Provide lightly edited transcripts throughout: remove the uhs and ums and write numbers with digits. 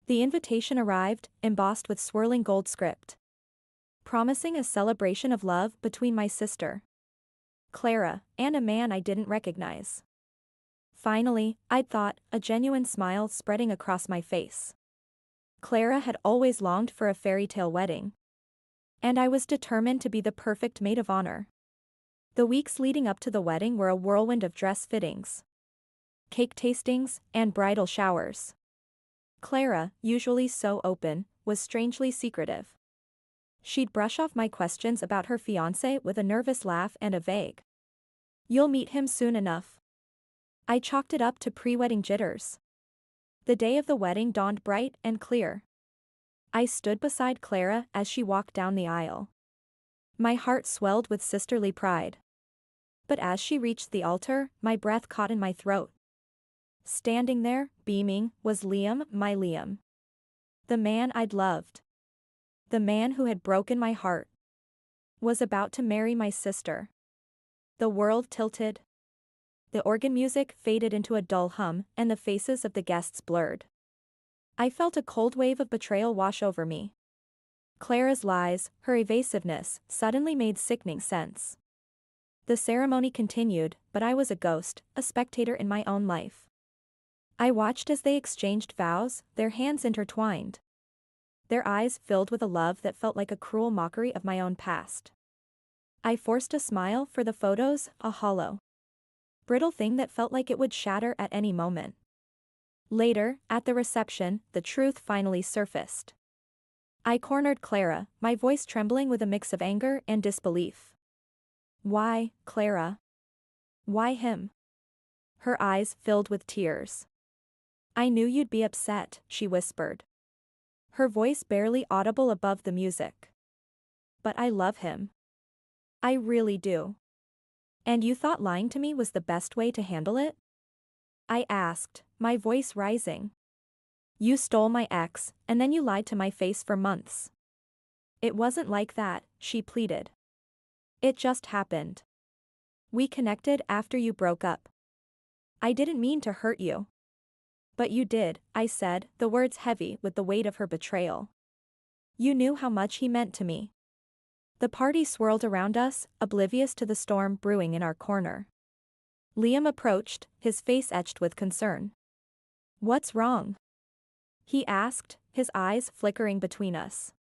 The invitation arrived, embossed with swirling gold script, promising a celebration of love between my sister, Clara, and a man I didn't recognize. Finally, I'd thought, a genuine smile spreading across my face. Clara had always longed for a fairy tale wedding, and I was determined to be the perfect maid of honor. The weeks leading up to the wedding were a whirlwind of dress fittings, cake tastings, and bridal showers. Clara, usually so open, was strangely secretive. She'd brush off my questions about her fiancé with a nervous laugh and a vague, "You'll meet him soon enough." I chalked it up to pre-wedding jitters. The day of the wedding dawned bright and clear. I stood beside Clara as she walked down the aisle. My heart swelled with sisterly pride. But as she reached the altar, my breath caught in my throat. Standing there, beaming, was Liam, my Liam. The man I'd loved. The man who had broken my heart. Was about to marry my sister. The world tilted. The organ music faded into a dull hum, and the faces of the guests blurred. I felt a cold wave of betrayal wash over me. Clara's lies, her evasiveness, suddenly made sickening sense. The ceremony continued, but I was a ghost, a spectator in my own life. I watched as they exchanged vows, their hands intertwined. Their eyes filled with a love that felt like a cruel mockery of my own past. I forced a smile for the photos, a hollow, brittle thing that felt like it would shatter at any moment. Later, at the reception, the truth finally surfaced. I cornered Clara, my voice trembling with a mix of anger and disbelief. "Why, Clara? Why him?" Her eyes filled with tears. "I knew you'd be upset," she whispered, her voice barely audible above the music. "But I love him. I really do." "And you thought lying to me was the best way to handle it?" I asked, my voice rising. "You stole my ex, and then you lied to my face for months." "It wasn't like that," she pleaded. "It just happened. We connected after you broke up. I didn't mean to hurt you." "But you did," I said, the words heavy with the weight of her betrayal. "You knew how much he meant to me." The party swirled around us, oblivious to the storm brewing in our corner. Liam approached, his face etched with concern. "What's wrong?" he asked, his eyes flickering between us.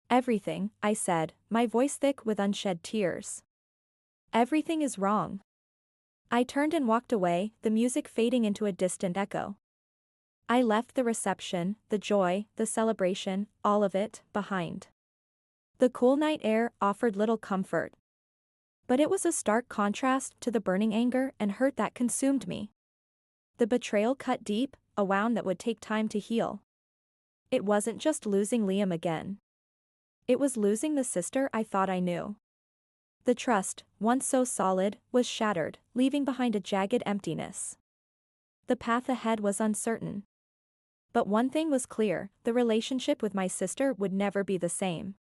"Everything," I said, my voice thick with unshed tears. "Everything is wrong." I turned and walked away, the music fading into a distant echo. I left the reception, the joy, the celebration, all of it, behind. The cool night air offered little comfort. But it was a stark contrast to the burning anger and hurt that consumed me. The betrayal cut deep, a wound that would take time to heal. It wasn't just losing Liam again. It was losing the sister I thought I knew. The trust, once so solid, was shattered, leaving behind a jagged emptiness. The path ahead was uncertain. But one thing was clear, the relationship with my sister would never be the same.